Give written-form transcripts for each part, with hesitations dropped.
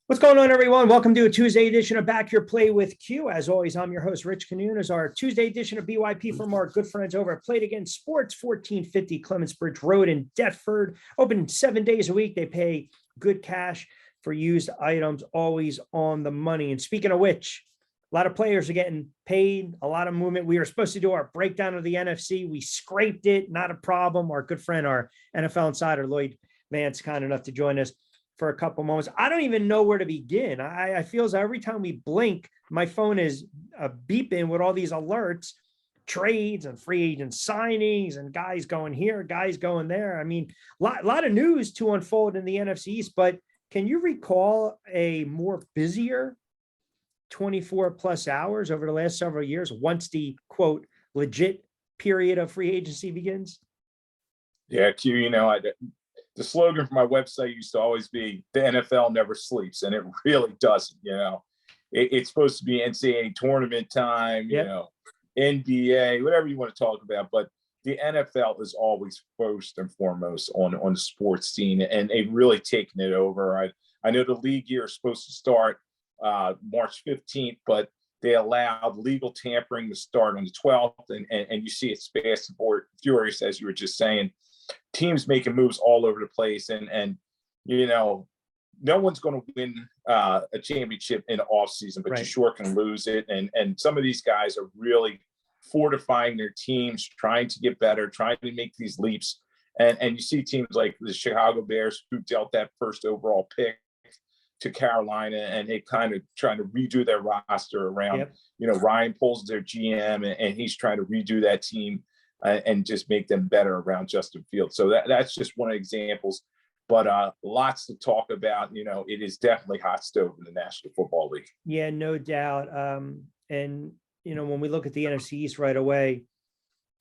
What's going on, everyone? Welcome to a Tuesday edition of Back Your Play with Q. As always, I'm your host, Rich Quinones. Our Tuesday edition of BYP from our good friends over at Play It Again Sports, 1450 Clements Bridge Road in Deptford. Open 7 days a week. They pay good cash for used items, always on the money. And speaking of which, a lot of players are getting paid, a lot of movement. We were supposed to do our breakdown of the NFC. We scraped it, not a problem. Our good friend, our NFL Insider Lloyd Vance, kind enough to join us for a couple moments. I don't even know where to begin. I feel as every time we blink, my phone is beeping with all these alerts, trades and free agent signings and guys going here, guys going there. I mean, a lot of news to unfold in the NFC East, but can you recall a more busier 24 plus hours over the last several years once the quote legit period of free agency begins? Yeah, Q, the slogan for my website used to always be the NFL never sleeps, and it really doesn't. It's supposed to be NCAA tournament time, Yep. NBA, whatever you want to talk about, but the NFL is always first and foremost on the sports scene, and they've really taken it over. I know the league year is supposed to start March 15th, but they allowed legal tampering to start on the 12th, and you see it's fast and furious, as you were just saying. Teams making moves all over the place, and no one's going to win a championship in the off season, but Right. You sure can lose it. And some of these guys are really fortifying their teams, trying to get better, trying to make these leaps. And you see teams like the Chicago Bears, who dealt that first overall pick to Carolina, and they kind of trying to redo their roster around. Yep. Ryan Poles their GM, and he's trying to redo that team. And just make them better around Justin Fields. So that's just one of the examples, but lots to talk about. It is definitely hot stove in the National Football League. Yeah, no doubt. And when we look at the NFC East right away,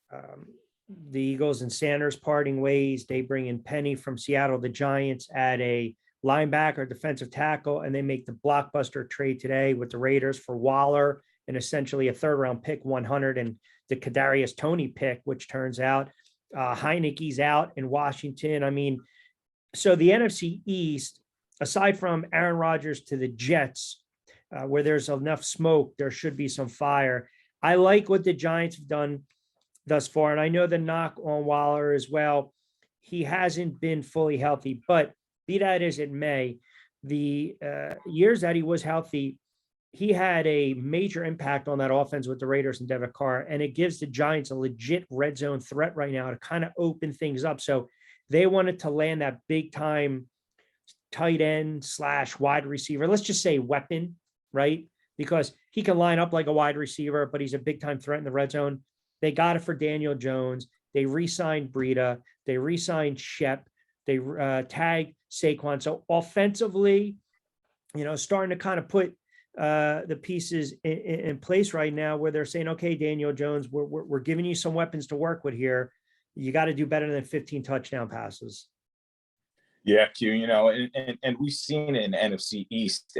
the Eagles and Sanders parting ways. They bring in Penny from Seattle. The Giants add a linebacker, defensive tackle, and they make the blockbuster trade today with the Raiders for Waller and essentially a third-round pick, 100, and the Kadarius Toney pick, which turns out Heineke's out in Washington. I mean, so the NFC East, aside from Aaron Rodgers to the Jets, where there's enough smoke, there should be some fire. I like what the Giants have done thus far, and I know the knock on Waller as well. He hasn't been fully healthy, but be that as it may, the years that he was healthy, he had a major impact on that offense with the Raiders and Derek Carr, and it gives the Giants a legit red zone threat right now to kind of open things up. So they wanted to land that big time tight end / wide receiver. Let's just say weapon, right? Because he can line up like a wide receiver, but he's a big time threat in the red zone. They got it for Daniel Jones. They re-signed Breida. They re-signed Shep. They tagged Saquon. So offensively, starting to kind of put the pieces in place right now where they're saying, okay, Daniel Jones, we're giving you some weapons to work with here. You got to do better than 15 touchdown passes. Yeah, Q, and we've seen it in the NFC East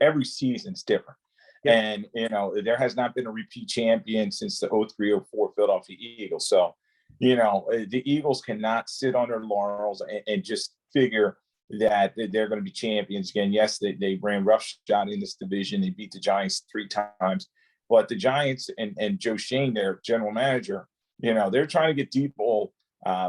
every season's different. Yep. And, there has not been a repeat champion since the 03-04 Philadelphia Eagles. So, the Eagles cannot sit on their laurels and just figure that they're going to be champions again. Yes, they ran roughshod in this division. They beat the Giants 3 times, but the Giants and Joe Shane, their general manager, they're trying to get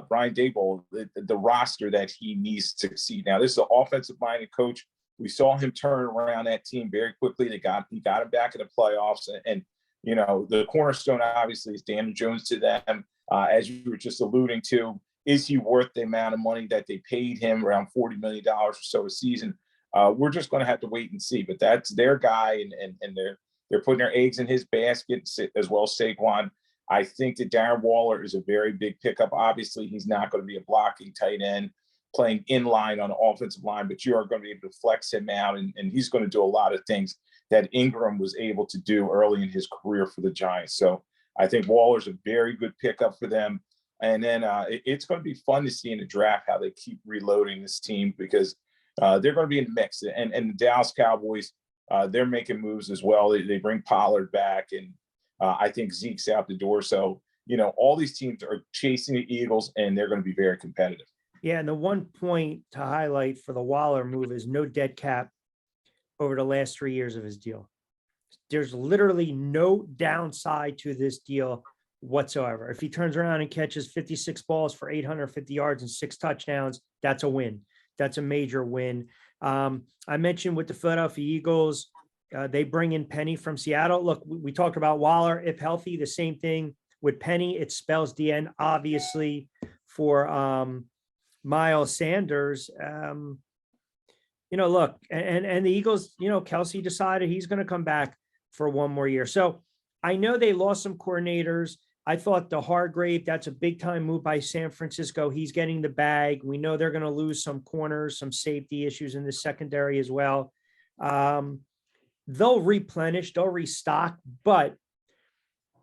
Brian Daboll, the roster that he needs to succeed. Now, this is an offensive-minded coach. We saw him turn around that team very quickly. He got him back in the playoffs, and the cornerstone obviously is Daniel Jones to them, as you were just alluding to. Is he worth the amount of money that they paid him, around $40 million or so a season? We're just going to have to wait and see. But that's their guy, and they're putting their eggs in his basket, as well as Saquon. I think that Darren Waller is a very big pickup. Obviously, he's not going to be a blocking tight end playing in line on the offensive line, but you are going to be able to flex him out, and he's going to do a lot of things that Ingram was able to do early in his career for the Giants. So I think Waller's a very good pickup for them. And then it's going to be fun to see in the draft how they keep reloading this team, because they're going to be in the mix. And the Dallas Cowboys, they're making moves as well. They bring Pollard back, and I think Zeke's out the door. So, all these teams are chasing the Eagles, and they're going to be very competitive. Yeah, and the one point to highlight for the Waller move is no dead cap over the last 3 years of his deal. There's literally no downside to this deal whatsoever. If he turns around and catches 56 balls for 850 yards and 6 touchdowns, that's a win. That's a major win. I mentioned with the Philadelphia Eagles, they bring in Penny from Seattle. Look, we talked about Waller, if healthy, the same thing with Penny. It spells the end, obviously, for Miles Sanders. Look, and the Eagles, Kelsey decided he's going to come back for one more year. So I know they lost some coordinators. I thought the Hargrave, that's a big time move by San Francisco. He's getting the bag. We know they're going to lose some corners, some safety issues in the secondary as well. They'll replenish, they'll restock, but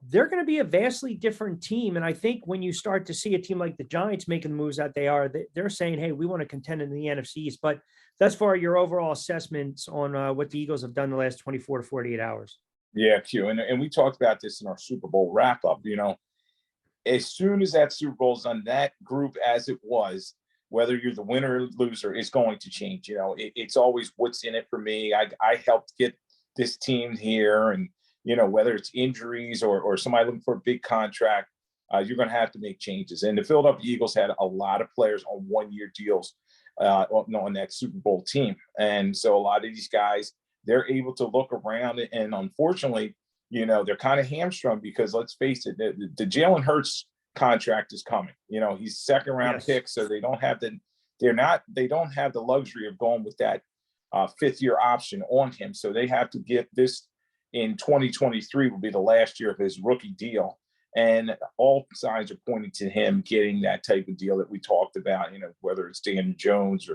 they're going to be a vastly different team. And I think when you start to see a team like the Giants making the moves that they are, they're saying, hey, we want to contend in the NFC East. But thus far, your overall assessments on what the Eagles have done the last 24 to 48 hours. Yeah, Q. And we talked about this in our Super Bowl wrap up. As soon as that Super Bowl is done, that group as it was, whether you're the winner or loser, is going to change. It's always what's in it for me. I helped get this team here, and whether it's injuries or somebody looking for a big contract, you're going to have to make changes. And the Philadelphia Eagles had a lot of players on one-year deals on that Super Bowl team, and so a lot of these guys, they're able to look around, and unfortunately, they're kind of hamstrung because let's face it, the Jalen Hurts contract is coming. He's second round pick, so they don't have the luxury of going with that 5th year option on him. So they have to get this in 2023 will be the last year of his rookie deal. And all signs are pointing to him getting that type of deal that we talked about, whether it's Daniel Jones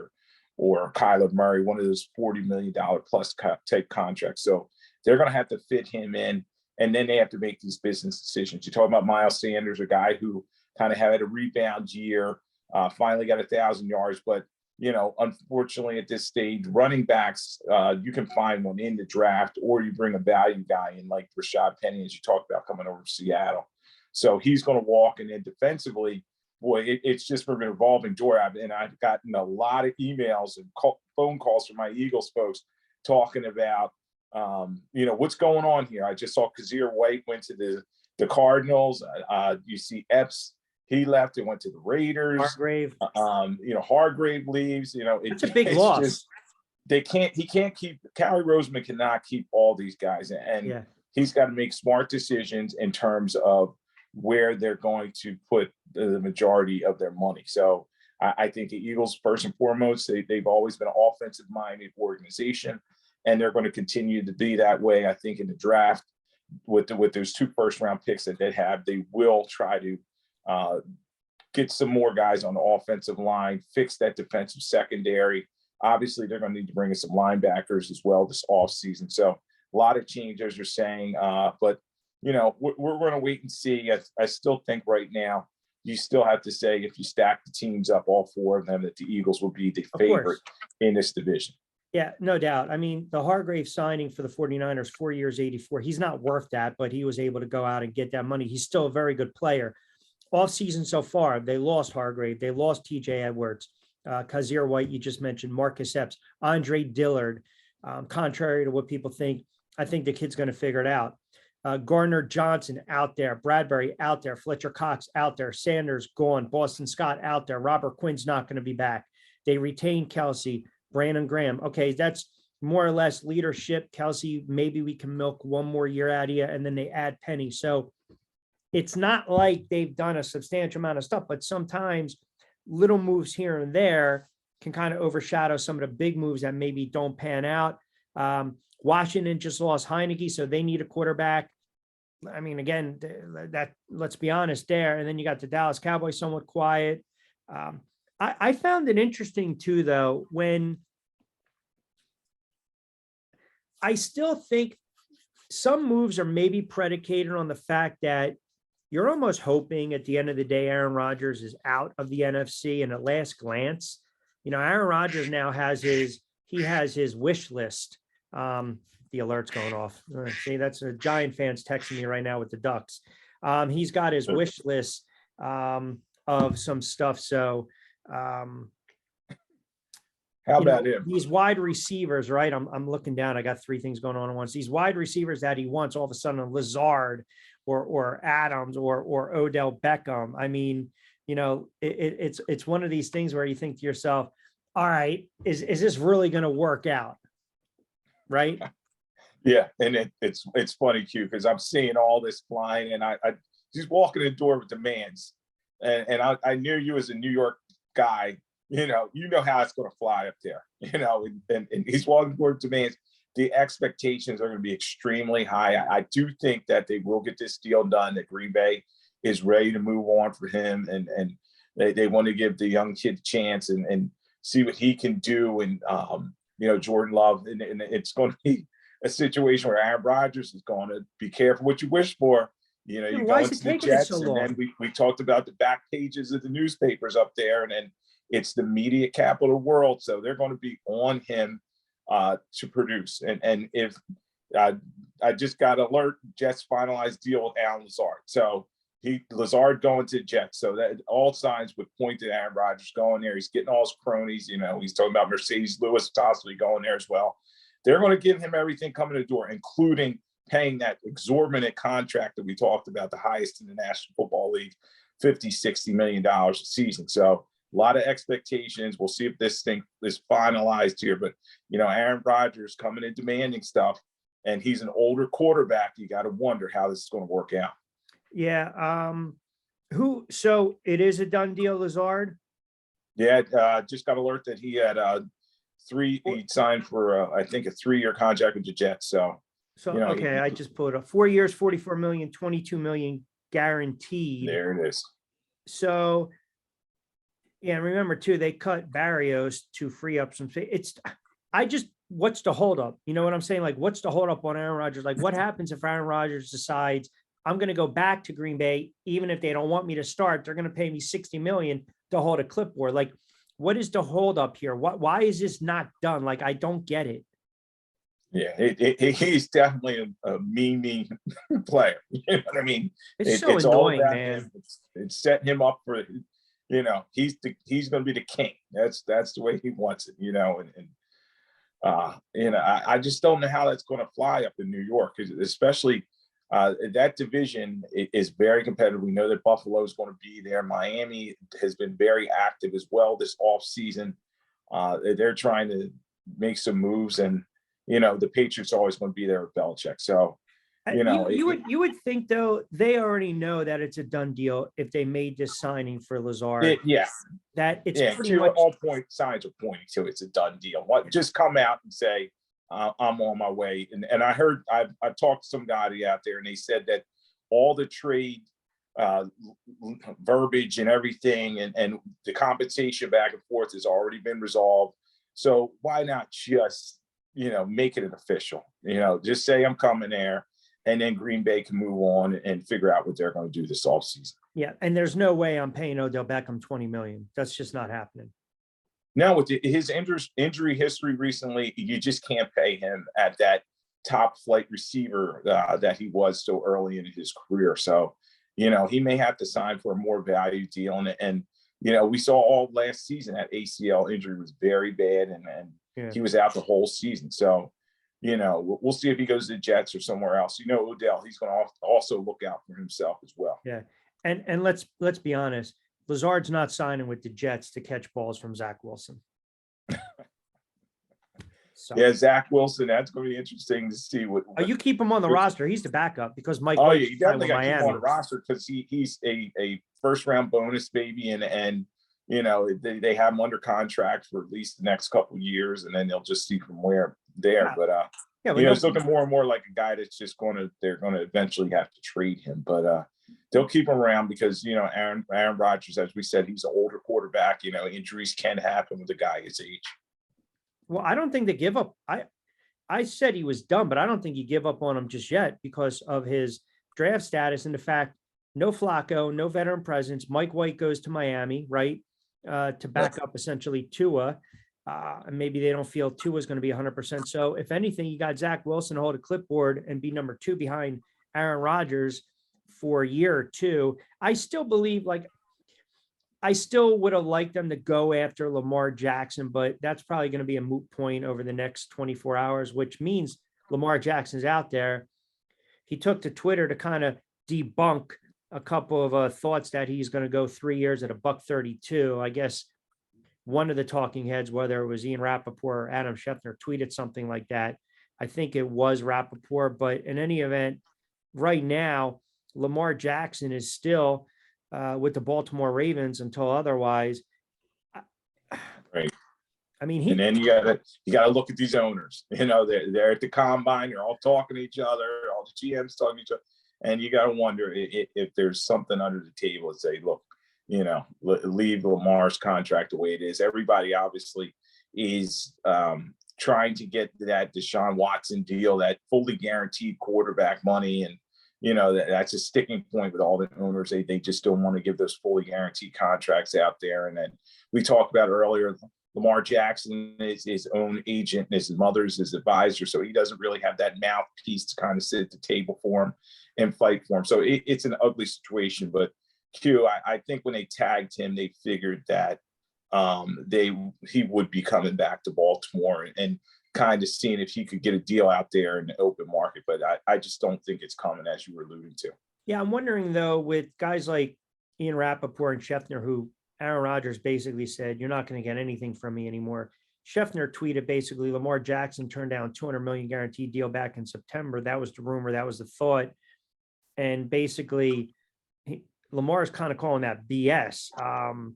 or Kyler Murray, one of those $40 million plus type contracts. So they're going to have to fit him in, and then they have to make these business decisions. You're talking about Miles Sanders, a guy who kind of had a rebound year, finally got 1,000 yards, but unfortunately at this stage, running backs, you can find one in the draft, or you bring a value guy in like Rashad Penny, as you talked about, coming over to Seattle. So he's going to walk, and then defensively, boy, it's just been an revolving door. And I've gotten a lot of emails and phone calls from my Eagles folks talking about, what's going on here. I just saw Kazir White went to the Cardinals. You see Epps, he left and went to the Raiders. Hargrave. Hargrave leaves. It's a big loss. He can't keep, Callie Roseman cannot keep all these guys. And he's got to make smart decisions in terms of where they're going to put the majority of their money. So I think the Eagles, first and foremost, they've always been an offensive-minded organization, and they're going to continue to be that way. I think in the draft, with those 2 first-round picks that they have, they will try to get some more guys on the offensive line, fix that defensive secondary. Obviously, they're going to need to bring in some linebackers as well this offseason. So a lot of changes are saying, but we're going to wait and see. I still think right now, you still have to say, if you stack the teams up, all 4 of them, that the Eagles will be the favorite in this division. Yeah, no doubt. I mean, the Hargrave signing for the 49ers, 4 years, 84, he's not worth that, but he was able to go out and get that money. He's still a very good player. Off season so far, they lost Hargrave. They lost TJ Edwards, Kazir White, you just mentioned, Marcus Epps, Andre Dillard. Contrary to what people think, I think the kid's going to figure it out. Gardner Johnson out there, Bradbury out there, Fletcher Cox out there, Sanders gone, Boston Scott out there, Robert Quinn's not going to be back. They retained Kelsey, Brandon Graham. Okay, that's more or less leadership. Kelsey, maybe we can milk one more year out of you, and then they add Penny. So it's not like they've done a substantial amount of stuff, but sometimes little moves here and there can kind of overshadow some of the big moves that maybe don't pan out. Washington just lost Heineke, so they need a quarterback. I mean, again, that let's be honest there. And then you got the Dallas Cowboys somewhat quiet. I found it interesting too, though, when I still think some moves are maybe predicated on the fact that you're almost hoping at the end of the day, Aaron Rodgers is out of the NFC. And at last glance, Aaron Rodgers now has his wish list. The alert's going off. See, that's a Giant fans texting me right now with the Ducks. He's got his wish list of some stuff. So How you know, about him? these wide receivers, right? I'm looking down. I got three things going on at once. These wide receivers that he wants, all of a sudden, Lazard or Adams or Odell Beckham. I mean, it's one of these things where you think to yourself, all right, is this really going to work out? Right? Yeah, and it's funny, Q, because I'm seeing all this flying, and I he's walking the door with demands, and I knew you as a New York guy, how it's going to fly up there, and he's walking the door with demands. The expectations are going to be extremely high. I do think that they will get this deal done. That Green Bay is ready to move on for him, and they want to give the young kid a chance and see what he can do, and Jordan Love, and it's going to be a situation where Aaron Rodgers is going to be careful what you wish for. You go into the Jets, and then we talked about the back pages of the newspapers up there, and then it's the media capital world, so they're going to be on him to produce. And if I just got alert, Jets finalized deal with Alan Lazard, so Lazard going to Jets, so that all signs would point to Aaron Rodgers going there. He's getting all his cronies. He's talking about Mercedes Lewis possibly going there as well. They're going to give him everything coming to the door, including paying that exorbitant contract that we talked about, the highest in the National Football League, $50-60 million a season. So a lot of expectations. We'll see if this thing is finalized here. But, Aaron Rodgers coming in demanding stuff, and he's an older quarterback. You got to wonder how this is going to work out. Yeah. So it is a done deal, Lazard? Yeah. Just got alert that he had he signed for I think a 3-year contract with the Jets. So okay, I just pulled up 4 years, 44 million, 22 million guaranteed. There it is. So yeah, remember too, they cut Barrios to free up some space. What's the holdup? You know what I'm saying? Like, what's the holdup on Aaron Rodgers? Like, what happens if Aaron Rodgers decides I'm going to go back to Green Bay, even if they don't want me to start, they're going to pay me $60 million to hold a clipboard. Like, what is the holdup here? Why is this not done? Like, I don't get it. Yeah, he's definitely a mean player. You know what I mean? It's so annoying, man. It's setting him up for, he's going to be the king. That's the way he wants it. I just don't know how that's going to fly up in New York, especially. That division is very competitive. We know that Buffalo is going to be there. Miami has been very active as well this offseason. They're trying to make some moves, and the Patriots are always going to be there with Belichick. So you would think though they already know that it's a done deal if they made this signing for Lazard. That it's pretty much all signs are pointing to it's a done deal. Just come out and say, I'm on my way. And I heard, I've talked to somebody out there, and they said that all the trade verbiage and everything and the compensation back and forth has already been resolved. So why not just, make it an official, just say I'm coming there, and then Green Bay can move on and figure out what they're going to do this offseason. Yeah. And there's no way I'm paying Odell Beckham $20 million. That's just not happening. Now, with his injury history recently, you just can't pay him at that top flight receiver that he was so early in his career. So, he may have to sign for a more value deal. And we saw all last season that ACL injury was very bad, and he was out the whole season. So, we'll see if he goes to the Jets or somewhere else. Odell, he's going to also look out for himself as well. Yeah. And let's be honest. Lazard's not signing with the Jets to catch balls from Zach Wilson. Yeah, Zach Wilson. That's going to be interesting to see. You keep him on the roster. He's the backup because Mike. Oh yeah, you definitely got to keep him on the roster because he's a first round bonus baby, and they have him under contract for at least the next couple of years, and then they'll just see from where there. But it's looking more and more like a guy that's just they're going to eventually have to trade him, but. They'll keep him around because, Aaron Rodgers, as we said, he's an older quarterback. Injuries can happen with a guy his age. Well, I don't think they give up. I said he was done, but I don't think you give up on him just yet because of his draft status and the fact no Flacco, no veteran presence. Mike White goes to Miami, right, to back up essentially Tua. And maybe they don't feel Tua is going to be 100%. So if anything, you got Zach Wilson to hold a clipboard and be number 2 behind Aaron Rodgers for a year or two. I still believe, I still would have liked them to go after Lamar Jackson, but that's probably going to be a moot point over the next 24 hours, which means Lamar Jackson's out there. He took to Twitter to kind of debunk a couple of thoughts that he's going to go 3 years at $132. I guess one of the talking heads, whether it was Ian Rappaport or Adam Schefter, tweeted something like that. I think it was Rappaport, but in any event, right now, Lamar Jackson is still with the Baltimore Ravens until otherwise. Right. I mean, and then you gotta look at these owners. They're at the combine. They're all talking to each other. All the GMs talking to each other, and you gotta wonder if there's something under the table and say, look, leave Lamar's contract the way it is. Everybody obviously is trying to get that Deshaun Watson deal, that fully guaranteed quarterback money, and that's a sticking point with all the owners. They just don't want to give those fully guaranteed contracts out there. And then we talked about earlier, Lamar Jackson is his own agent, and his mother's his advisor, so he doesn't really have that mouthpiece to kind of sit at the table for him and fight for him. So it's an ugly situation. But Q, I think when they tagged him, they figured that he would be coming back to Baltimore and kind of seeing if he could get a deal out there in the open market. But I just don't think it's coming, as you were alluding to. Yeah, I'm wondering, though, with guys like Ian Rappaport and Schefter, who Aaron Rodgers basically said, you're not going to get anything from me anymore. Schefter tweeted basically, Lamar Jackson turned down $200 million guaranteed deal back in September. That was the rumor. That was the thought. And basically, Lamar is kind of calling that BS. And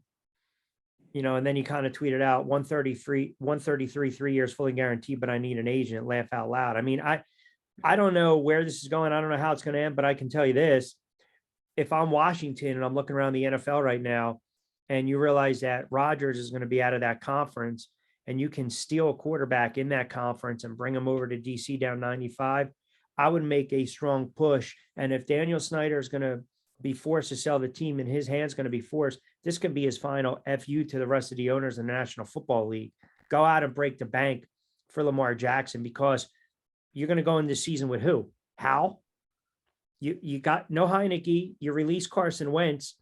then he kind of tweeted out 133, 3 years fully guaranteed, but I need an agent. Laugh out loud. I mean, I don't know where this is going. I don't know how it's going to end, but I can tell you this. If I'm Washington and I'm looking around the NFL right now, and you realize that Rodgers is going to be out of that conference, and you can steal a quarterback in that conference and bring him over to DC down 95, I would make a strong push. And if Daniel Snyder is going to be forced to sell the team and his hand's going to be forced, this could be his final FU to the rest of the owners in the National Football League. Go out and break the bank for Lamar Jackson, because you're going to go into the season with who? How? You got no Heineke. You release Carson Wentz.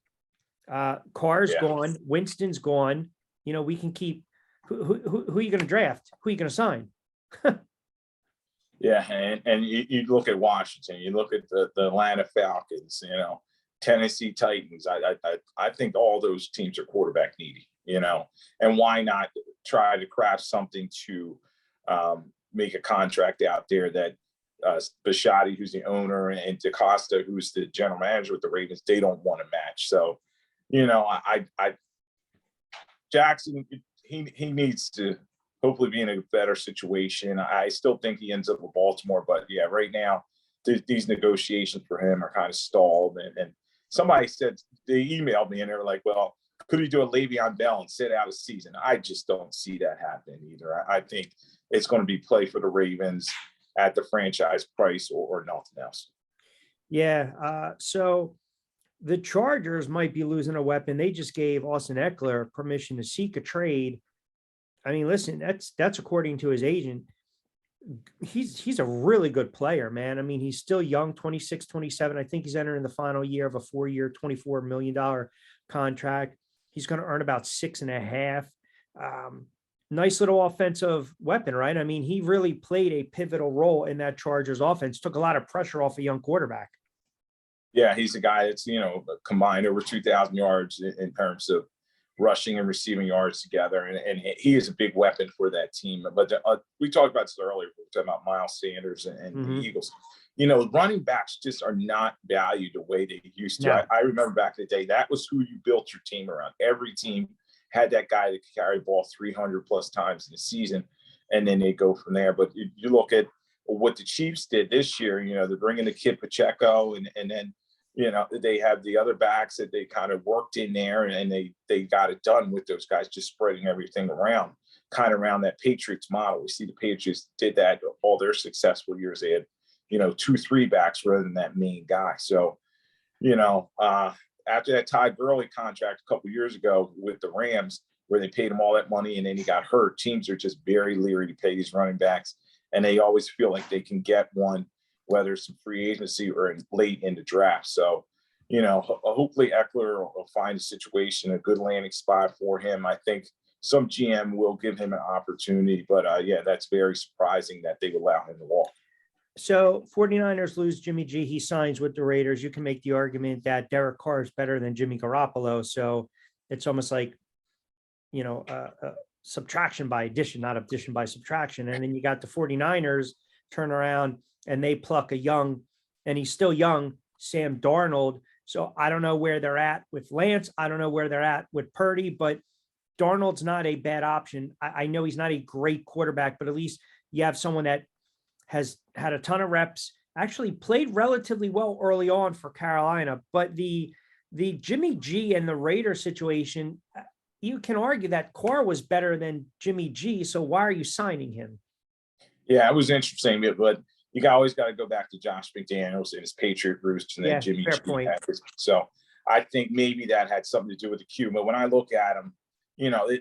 Carr's gone. Winston's gone. We can keep who are you going to draft? Who are you going to sign? Yeah, and you look at Washington, you look at the Atlanta Falcons, Tennessee Titans. I think all those teams are quarterback needy, and why not try to craft something to make a contract out there that Bisciotti, who's the owner, and DaCosta, who's the general manager with the Ravens, they don't want to match. So, Jackson, he needs to hopefully be in a better situation. I still think he ends up with Baltimore, but yeah, right now these negotiations for him are kind of stalled. And somebody said, they emailed me and they were like, well, could he do a Le'Veon Bell and sit out a season? I just don't see that happening either. I think it's going to be play for the Ravens at the franchise price or nothing else. Yeah. So the Chargers might be losing a weapon. They just gave Austin Eckler permission to seek a trade. I mean, listen, that's according to his agent. He's a really good player, man. I mean, he's still young, 26, 27. I think he's entering the final year of a 4-year, $24 million contract. He's going to earn about 6.5. Nice little offensive weapon, right? I mean, he really played a pivotal role in that Chargers offense, took a lot of pressure off a young quarterback. Yeah, he's a guy that's, combined over 2,000 yards in terms of rushing and receiving yards together. And he is a big weapon for that team. But we talked about this earlier. We were talking about Miles Sanders and the Eagles. Running backs just are not valued the way they used to. No. I remember back in the day, that was who you built your team around. Every team had that guy that could carry the ball 300 plus times in the season, and then they go from there. But you look at what the Chiefs did this year, they're bringing the kid Pacheco, and then, they have the other backs that they kind of worked in there, and they got it done with those guys, just spreading everything around, kind of around that Patriots model. We see the Patriots did that all their successful years. They had, 2-3 backs rather than that main guy. So, after that Todd Gurley contract a couple years ago with the Rams, where they paid him all that money and then he got hurt, teams are just very leery to pay these running backs, and they always feel like they can get one, whether it's some free agency or late in the draft. So, hopefully Eckler will find a situation, a good landing spot for him. I think some GM will give him an opportunity, but yeah, that's very surprising that they would allow him to walk. So 49ers lose Jimmy G. He signs with the Raiders. You can make the argument that Derek Carr is better than Jimmy Garoppolo. So it's almost like, subtraction by addition, not addition by subtraction. And then you got the 49ers turn around and they pluck a young, and he's still young, Sam Darnold. So I don't know where they're at with Lance. I don't know where they're at with Purdy, but Darnold's not a bad option. I know he's not a great quarterback, but at least you have someone that has had a ton of reps, actually played relatively well early on for Carolina. But the Jimmy G and the Raiders situation, you can argue that Carr was better than Jimmy G. So why are you signing him? Yeah, it was interesting, but you always got to go back to Josh McDaniels and his Patriot roots, and then Jimmy G. Point. So I think maybe that had something to do with the Q. But when I look at them,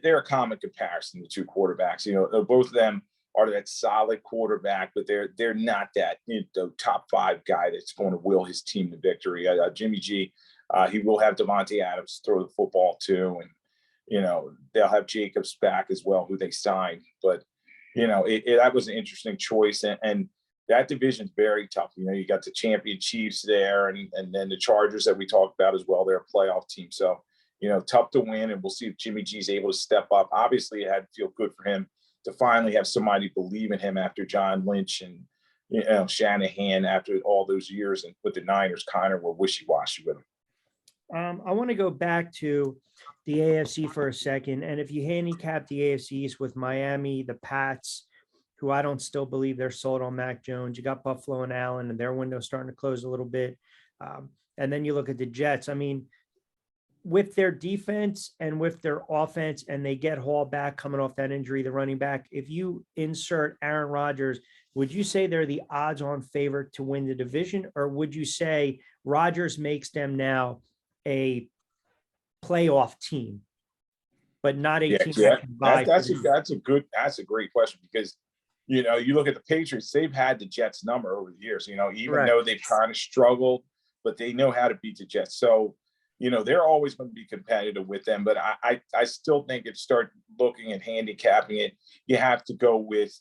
they're a common comparison, the two quarterbacks. Both of them are that solid quarterback, but they're not that top five guy that's going to will his team to victory. Jimmy G, he will have Devontae Adams throw the football too, and they'll have Jacobs back as well, who they signed. But that was an interesting choice, and that division's very tough. You got the champion Chiefs there, and then the Chargers that we talked about as well. They're a playoff team, so tough to win, and we'll see if Jimmy G's able to step up. Obviously, it had to feel good for him to finally have somebody believe in him after John Lynch and Shanahan after all those years, and with the Niners kind of were wishy-washy with him. I want to go back to the AFC for a second. And if you handicap the AFCs with Miami, the Pats, who I don't still believe they're sold on Mac Jones, you got Buffalo and Allen, and their window starting to close a little bit. And then you look at the Jets. I mean, with their defense and with their offense, and they get Hall back coming off that injury, the running back, if you insert Aaron Rodgers, would you say they're the odds-on favorite to win the division? Or would you say Rodgers makes them now a playoff team, but not a team that can buy? That's a great question, because you look at the Patriots, they've had the Jets number over the years, even though they've kind of struggled, but they know how to beat the Jets. So they're always going to be competitive with them, but I still think if you start looking at handicapping it, you have to go with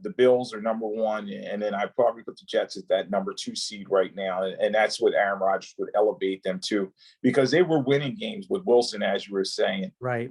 the Bills are number one, and then I probably put the Jets at that number 2 seed right now, and that's what Aaron Rodgers would elevate them to, because they were winning games with Wilson, as you were saying. Right.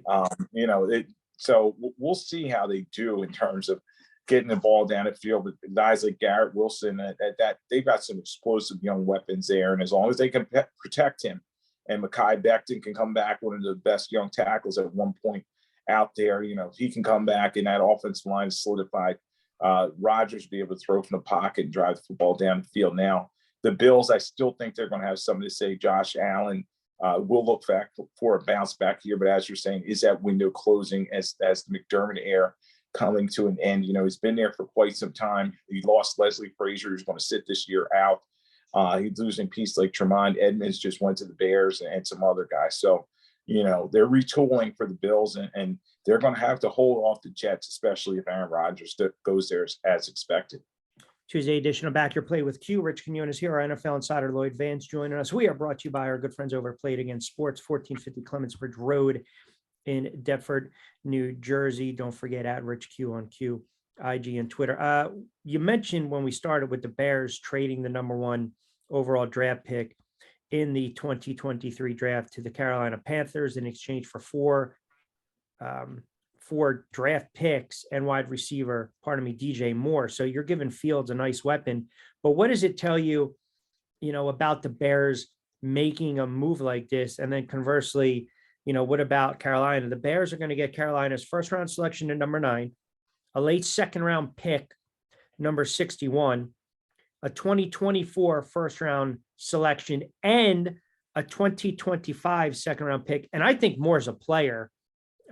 So we'll see how they do in terms of getting the ball down the field with guys like Garrett Wilson. That they've got some explosive young weapons there, and as long as they can protect him, and Mekhi Becton can come back, one of the best young tackles at one point out there. He can come back, and that offensive line is solidified. Rodgers be able to throw from the pocket and drive the football down the field. Now, the Bills, I still think they're going to have something to say. Josh Allen will look back for a bounce back here, but as you're saying, is that window closing as the McDermott era coming to an end? He's been there for quite some time. He lost Leslie Frazier, who's going to sit this year out. He's losing pieces like Tremont Edmonds just went to the Bears, and some other guys. So, they're retooling for the Bills, and they're going to have to hold off the Jets, especially if Aaron Rodgers goes there as expected. Tuesday edition of Back Your Play with Q. Rich Quinones here, our NFL Insider Lloyd Vance joining us. We are brought to you by our good friends over at Play It Again Sports, 1450 Clemensbridge Road in Deptford, New Jersey. Don't forget at Rich Q on Q, IG and Twitter. You mentioned when we started with the Bears trading the number 1 overall draft pick in the 2023 draft to the Carolina Panthers in exchange for four draft picks and wide receiver, DJ Moore. So you're giving Fields a nice weapon, but what does it tell you, about the Bears making a move like this? And then conversely, what about Carolina? The Bears are going to get Carolina's first round selection at number 9, a late second round pick, number 61, a 2024 first round selection, and a 2025 second round pick. And I think Moore's a player.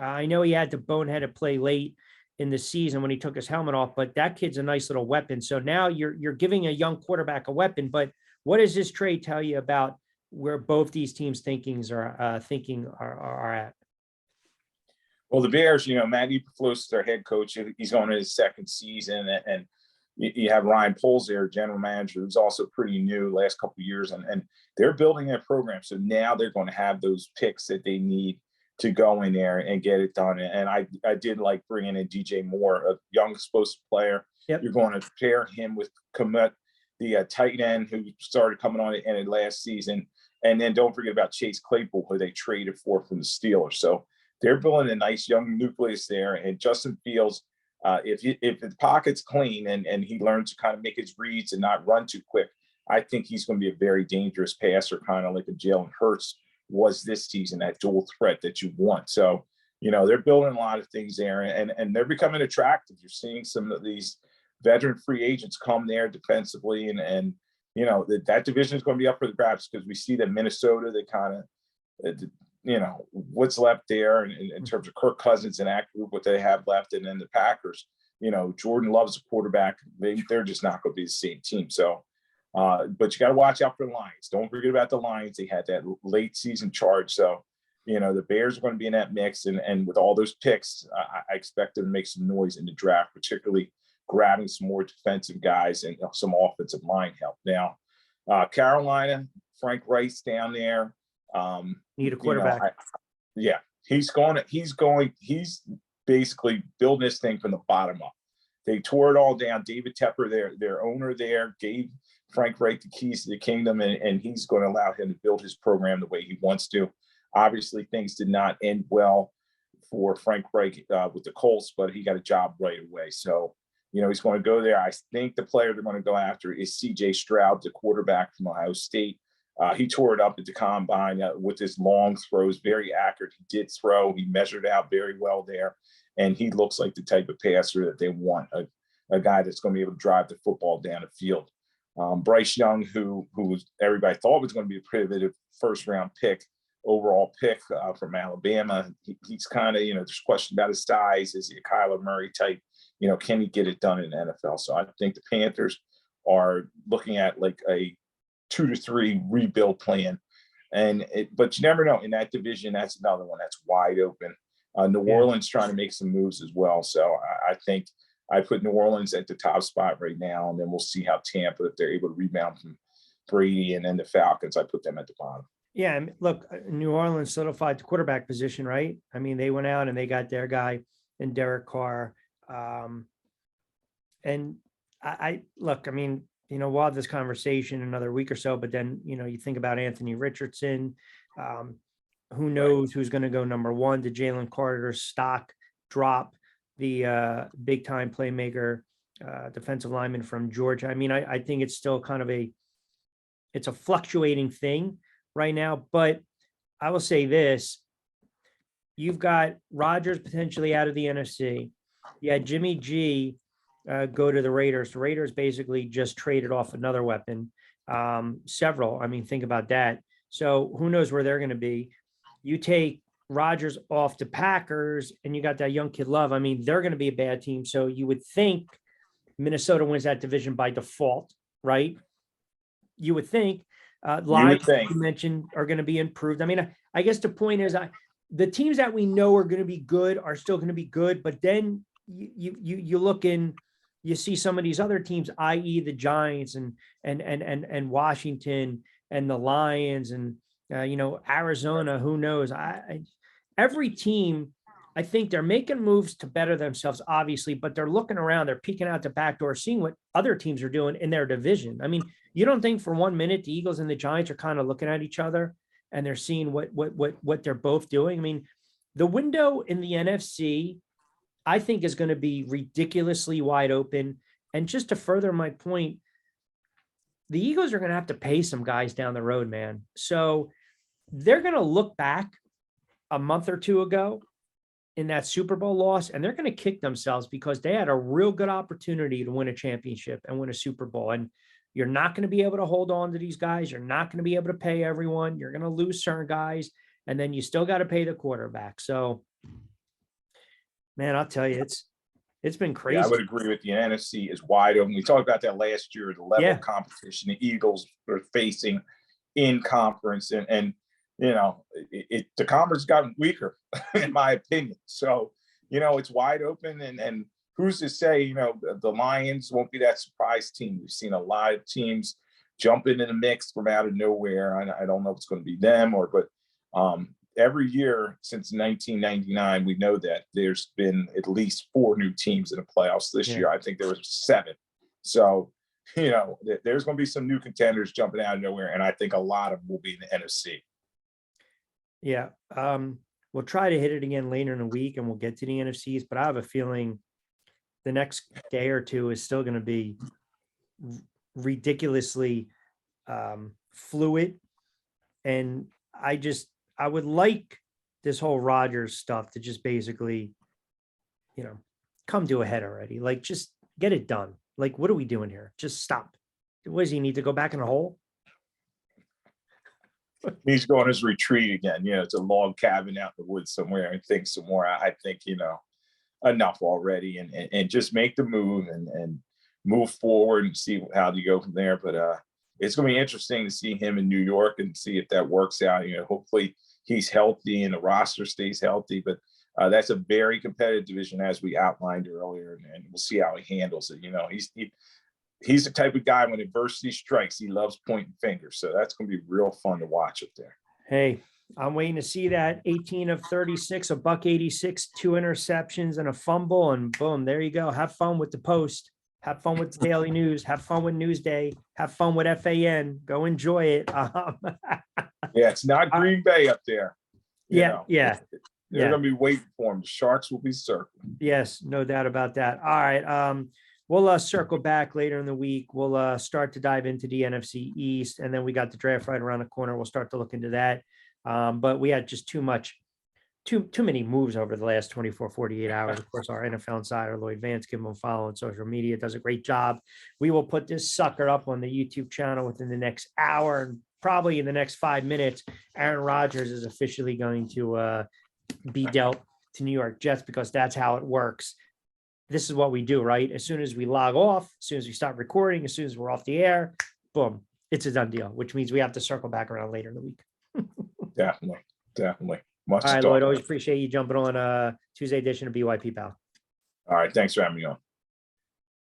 I know he had to boneheaded play late in the season when he took his helmet off, but that kid's a nice little weapon. So now you're giving a young quarterback a weapon. But what does this trade tell you about where both these teams' thinking are at? Well, the Bears, Matt Eberflus is their head coach. He's going to his second season, and you have Ryan Poles there, general manager, who's also pretty new last couple of years, and they're building their program. So now they're going to have those picks that they need to go in there and get it done. And I did like bringing in DJ Moore, a young explosive player. Yep. You're going to pair him with Komet, the tight end who started coming on at the end of last season. And then don't forget about Chase Claypool, who they traded for from the Steelers. So they're building a nice young nucleus there. And Justin Fields, if the pocket's clean and he learns to kind of make his reads and not run too quick, I think he's going to be a very dangerous passer, kind of like a Jalen Hurts was this season, that dual threat that you want. So, they're building a lot of things there, and they're becoming attractive. You're seeing some of these veteran free agents come there defensively, and that division is going to be up for the grabs, because we see that Minnesota, they kind of, what's left there in terms of Kirk Cousins and that group, what they have left, and then the Packers, Jordan Love's a quarterback. They're just not going to be the same team. So, but you got to watch out for the Lions. Don't forget about the Lions. They had that late season charge. So, the Bears are going to be in that mix. And with all those picks, I expect them to make some noise in the draft, particularly grabbing some more defensive guys and some offensive line help. Now, Carolina, Frank Reich's down there. Need a quarterback. He's basically building this thing from the bottom up. They tore it all down. David Tepper, their owner there, gave Frank Reich the keys to the kingdom, and he's going to allow him to build his program the way he wants to. Obviously, things did not end well for Frank Reich with the Colts, but he got a job right away. So, he's going to go there. I think the player they're going to go after is C.J. Stroud, the quarterback from Ohio State. He tore it up at the combine with his long throws, very accurate. He did throw. He measured out very well there, and he looks like the type of passer that they want, a guy that's going to be able to drive the football down the field. Bryce Young, who everybody thought was going to be a prohibitive first-round overall pick from Alabama. He's kind of, there's question about his size. Is he a Kyler Murray type? Can he get it done in the NFL? So I think the Panthers are looking at like a 2 to 3 rebuild plan. But you never know in that division. That's another one that's wide open. New Orleans trying to make some moves as well. So I think I put New Orleans at the top spot right now, and then we'll see how Tampa, if they're able to rebound from Brady, and then the Falcons, I put them at the bottom. Yeah, and look, New Orleans solidified the quarterback position, right? I mean, they went out and they got their guy in Derek Carr. And I look, I mean, we'll have this conversation in another week or so, but then, you think about Anthony Richardson. Who knows who's going to go number one? Did Jalen Carter's stock drop? The big time playmaker, defensive lineman from Georgia. I mean, I think it's still kind of it's a fluctuating thing right now, but I will say this: you've got Rodgers potentially out of the NFC. You had Jimmy G go to the Raiders. The Raiders basically just traded off another weapon. Several. I mean, think about that. So who knows where they're going to be? You take Rodgers off the Packers, and you got that young kid Love. I mean, they're going to be a bad team. So you would think Minnesota wins that division by default, right? You would think. Lions, you mentioned, are going to be improved. I mean, I guess the point is, the teams that we know are going to be good are still going to be good. But then you look in, you see some of these other teams, i.e., the Giants and Washington and the Lions and Arizona. Who knows? Every team, I think they're making moves to better themselves, obviously, but they're looking around, they're peeking out the back door, seeing what other teams are doing in their division. I mean, you don't think for 1 minute the Eagles and the Giants are kind of looking at each other and they're seeing what they're both doing? I mean, the window in the NFC, I think, is going to be ridiculously wide open. And just to further my point, the Eagles are going to have to pay some guys down the road, man. So they're going to look back a month or two ago in that Super Bowl loss, and they're going to kick themselves because they had a real good opportunity to win a championship and win a Super Bowl. And you're not going to be able to hold on to these guys. You're not going to be able to pay everyone. You're going to lose certain guys, and then you still got to pay the quarterback. So, man, I'll tell you, it's been crazy. Yeah, I would agree with you. NFC is wide open. We talked about that last year, the level of competition the Eagles are facing in conference, and the conference got weaker, in my opinion. So, it's wide open, and who's to say, the Lions won't be that surprise team. We've seen a lot of teams jump into the mix from out of nowhere. I don't know if it's going to be them but every year since 1999, we know that there's been at least 4 new teams in the playoffs. This year, I think there was 7. So, there's going to be some new contenders jumping out of nowhere, and I think a lot of them will be in the NFC. Yeah. We'll try to hit it again later in the week, and we'll get to the NFCs, but I have a feeling the next day or two is still going to be ridiculously fluid. And I would like this whole Rodgers stuff to just basically, come to a head already. Like, just get it done. Like, what are we doing here? Just stop. What does he need to go back in a hole? He's going his retreat again. It's a log cabin out in the woods somewhere and think some more. I think, enough already and just make the move and move forward and see how you go from there. But it's going to be interesting to see him in New York and see if that works out. Hopefully he's healthy and the roster stays healthy. But that's a very competitive division, as we outlined earlier, and we'll see how he handles it. He's the type of guy, when adversity strikes, he loves pointing fingers. So that's going to be real fun to watch up there. Hey, I'm waiting to see that. 18 of 36, a $186, 2 interceptions and a fumble, and boom, there you go. Have fun with the Post. Have fun with the Daily News. Have fun with Newsday. Have fun with FAN. Go enjoy it. Yeah, it's not Green Bay up there. Yeah. They're going to be waiting for him. The Sharks will be circling. Yes, no doubt about that. All right. We'll circle back later in the week. We'll start to dive into the NFC East, and then we got the draft right around the corner. We'll start to look into that. But we had just too many moves over the last 24, 48 hours. Of course, our NFL Insider Lloyd Vance, give him a follow on social media, does a great job. We will put this sucker up on the YouTube channel within the next hour, and probably in the next 5 minutes. Aaron Rodgers is officially going to be dealt to New York Jets, because that's how it works. This is what we do, right? As soon as we log off, as soon as we stop recording, as soon as we're off the air, boom, it's a done deal, which means we have to circle back around later in the week. Definitely. Much all right, Lloyd, always appreciate you jumping on Tuesday edition of BYP, pal. All right. Thanks for having me on.